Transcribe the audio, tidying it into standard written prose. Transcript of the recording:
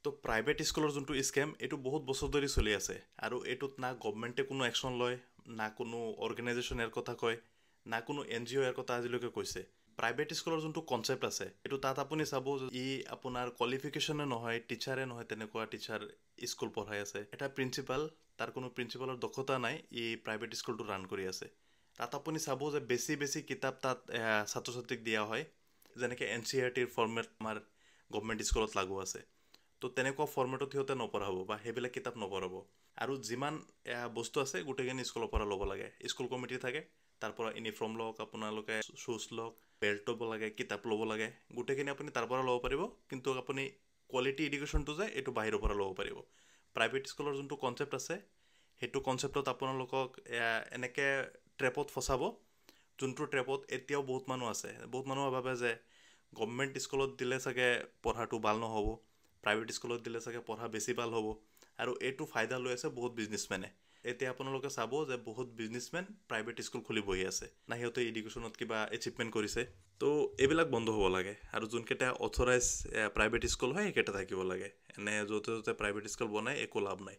তো প্ৰাইভেট স্কুলৰ যোনটো স্কেম এইটো বহুত বছৰ ধৰি চলি আছে আৰু এইটোত না গভৰ্ণমেণ্টে কোনো একশ্যন লয় না কোনো অৰ্গেনাইজেশ্যন ইয়াৰ কথা কয় না কোনো NGO ইয়াৰ কথা আজিলৈকে কৈছে প্ৰাইভেট স্কুলৰ যোনটো কনচেপ্ট আছে এইটো তাত আপুনি চাব ই আপোনাৰ কোৱালিফিকেশ্যনে নহয় টিচাৰে নহয় তেনেকুৱা টিচাৰ স্কুল পঢ়াই আছে এটা প্ৰিন্সিপাল তাৰ কোনো প্ৰিন্সিপালৰ দক্ষতা নাই ই প্ৰাইভেট স্কুলটো ৰান কৰি আছে তাত আপুনি চাব যে বেছি কিতাপ তাত ছাত্ৰ ছাত্ৰীক দিয়া হয় যেনেকৈ NCERTৰ ফৰ্মেট আমাৰ গভৰ্ণমেণ্ট স্কুলত লাগু আছে তো তেনেকুৱা ফৰ্মেটত সিহঁতে নপঢ়াব বা সেইবিলাক কিতাপ নপঢ়াব আৰু যিমান বস্তু আছে গোটেইখিনি স্কুলৰ পৰা ল'ব লাগে স্কুল কমিটি থাকে তাৰ পৰা ইউনিফৰ্ম লওক আপোনালোকে শ্বুজ লওক বেল্ট ল'ব লাগে কিতাপ ল'ব লাগে গোটেইখিনি আপুনি তাৰ পৰা ল'ব পাৰিব কিন্তু আপুনি কোৱালিটি এডুকেশ্যনটো যে এইটো বাহিৰৰ পৰা ল'ব পাৰিব প্ৰাইভেট স্কুলৰ যোনটো কনচেপ্ট আছে সেইটো কনচেপ্টত আপোনালোকক এনেকৈ ট্ৰেপত ফচাব যোনটো ট্ৰেপত এতিয়াও বহুত মানুহ আছে বহুত মানুহে ভাবে যে গভৰ্ণমেণ্ট স্কুলত দিলে চাগে পঢ়াটো ভাল নহ'ব প্ৰাইভেট স্কুলত দিলে চাগে পঢ়া বেছি ভাল হ'ব আৰু এইটো ফাইদা লৈ আছে বহুত বিজনেছমেনে এতিয়া আপোনালোকে চাব যে বহুত বিজনেছমেন প্ৰাইভেট স্কুল খুলি বহি আছে না সিহঁতে এডুকেশ্যনত কিবা এচিভমেণ্ট কৰিছে তো এইবিলাক বন্ধ হ'ব লাগে আৰু যোনকেইটা অথৰাইজ প্ৰাইভেট স্কুল হয় সেইকেইটা থাকিব লাগে এনে য'তে প্ৰাইভেট স্কুল বনাই একো লাভ নাই